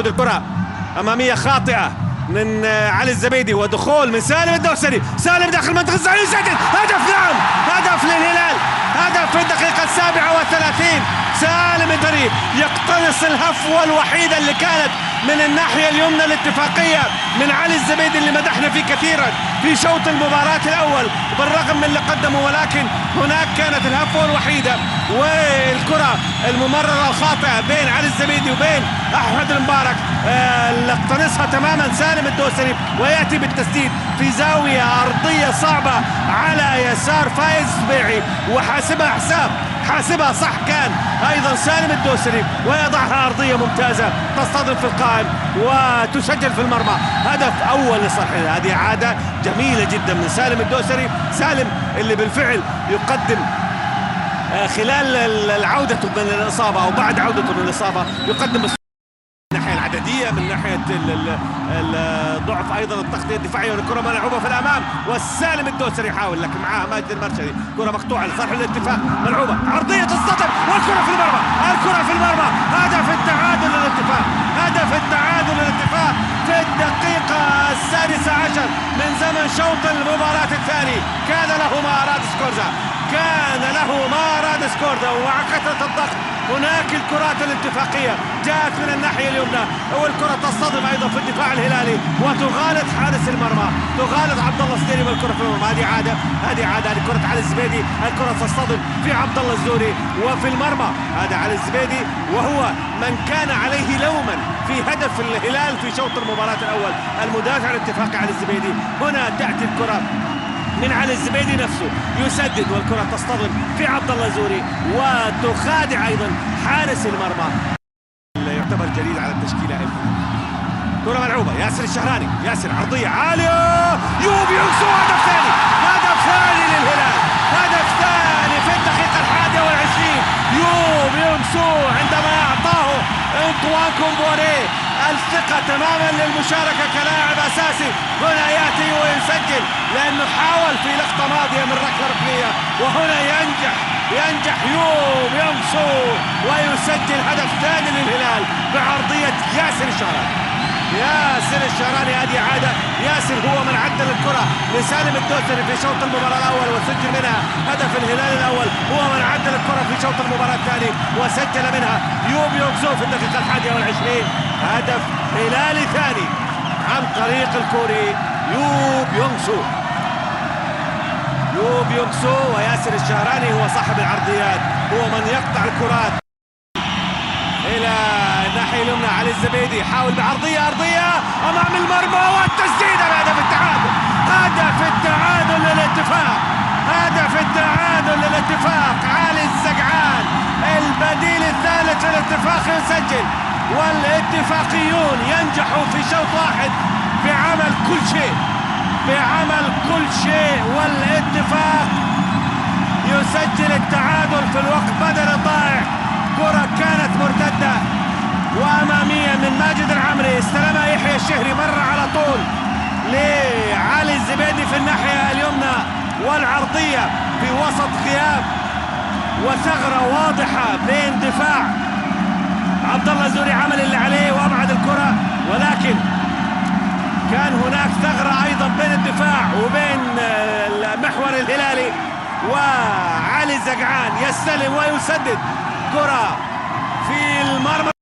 الكرة أمامية خاطئة من علي الزبيدي ودخول من سالم الدوسري. سالم داخل منطقة الزعيم يسجل هدف. نعم، هدف للهلال، هدف في الدقيقة 37. سالم الدري يقتنص الهفوة الوحيدة اللي كانت من الناحية اليمنى الاتفاقية من علي الزبيدي اللي مدحنا فيه كثيرا في شوط المباراة الأول بالرغم من اللي قدمه، ولكن هناك كانت الهفوة الوحيدة والكرة الممررة الخاطئة بين علي الزبيدي وبين أحمد المبارك اللي اقتنصها تماما سالم الدوسري، ويأتي بالتسديد في زاوية أرضية صعبة على يسار فايز بيعي، حاسبها صح كان ايضا سالم الدوسري، ويضعها ارضيه ممتازه تصطدم في القائم وتسجل في المرمى. هدف اول لصالح الهلال. هذه عاده جميله جدا من سالم الدوسري، سالم اللي بالفعل يقدم خلال عودته من الاصابه او بعد عودته من الاصابه يقدم من الناحيه العدديه، من ناحيه الضعف ايضا التغطيه الدفاعيه، والكره ملعوبه في الامام والسالم الدوسري يحاول لكن معها ماجد المرشدي، كره مقطوعه لصالح الاتفاق، ملعوبه عرضيه تصطدم والكره في المرمى، هدف التعادل للاتفاق، هدف التعادل للاتفاق في الدقيقه 16 من زمن شوط المباراه الثاني. كان له ما اراد سكورزا، ومع كثره الضغط هناك الكرات الاتفاقيه جاءت من الناحيه اليمنى، والكره تصطدم ايضا في الدفاع الهلالي وتغالط حارس المرمى، تغالط عبد الله الزديري والكره في المرمى. هذه عاده كره علي الزبيدي، الكره تصطدم في عبد الله الزوري وفي المرمى. هذا علي الزبيدي وهو من كان عليه لوما في هدف الهلال في شوط المباراه الاول، المدافع الاتفاقي علي الزبيدي. هنا تاتي الكره من علي الزبيدي نفسه يسدد والكرة تصطدم في عبد الله الزوري وتخادع ايضا حارس المرمى. يعتبر جديد على التشكيلة. كرة ملعوبة ياسر الشهراني، ياسر عرضية عالية، يوب ينسو، هدف ثاني للهلال، هدف ثاني في الدقيقة 21. يوب ينسو عندما اعطاه انطوان كومبوري الثقة تماما للمشاركة كلاعب اساسي، هنا ياتي ويسجل لانه حاول في لقطة ماضية من ركلة ركنية، وهنا ينجح يوب يمسو ويسجل هدف ثاني للهلال بعرضية ياسر الشهراني. هذه عادة ياسر هو من عدل الكرة لسالم الدوسري في شوط المباراة الأول وسجل منها هدف الهلال الأول، هو من عدل الكرة في شوط المباراة الثاني وسجل منها يوب يمسو في الدقيقة 21. هدف هلالي ثاني عن طريق الكوري يوب يمسو وياسر الشهراني هو صاحب العرضيات، هو من يقطع الكرات الى الناحيه اليمنى. علي الزبيدي حاول بعرضيه ارضيه امام المرمى والتسديده بهدف التعادل، هدف التعادل للاتفاق. علي الزقعان البديل الثالث للاتفاق يسجل، والاتفاقيون ينجحوا في شوط واحد بعمل كل شيء، والاتفاق يسجل التعادل في الوقت بدل الضائع. كرة كانت مرتدة وأمامية من ماجد العمري، استلمها يحيى الشهري، مر على طول لعلي الزبيدي في الناحية اليمنى، والعرضية في وسط غياب وثغرة واضحة بين دفاع عبد الله الزوري، عمل اللي عليه وأبعد الكرة، ولكن كان هناك ثغرة أيضا بين الدفاع وبين المحور الهلالي، وعلي زقعان يستلم ويسدد كرة في المرمى.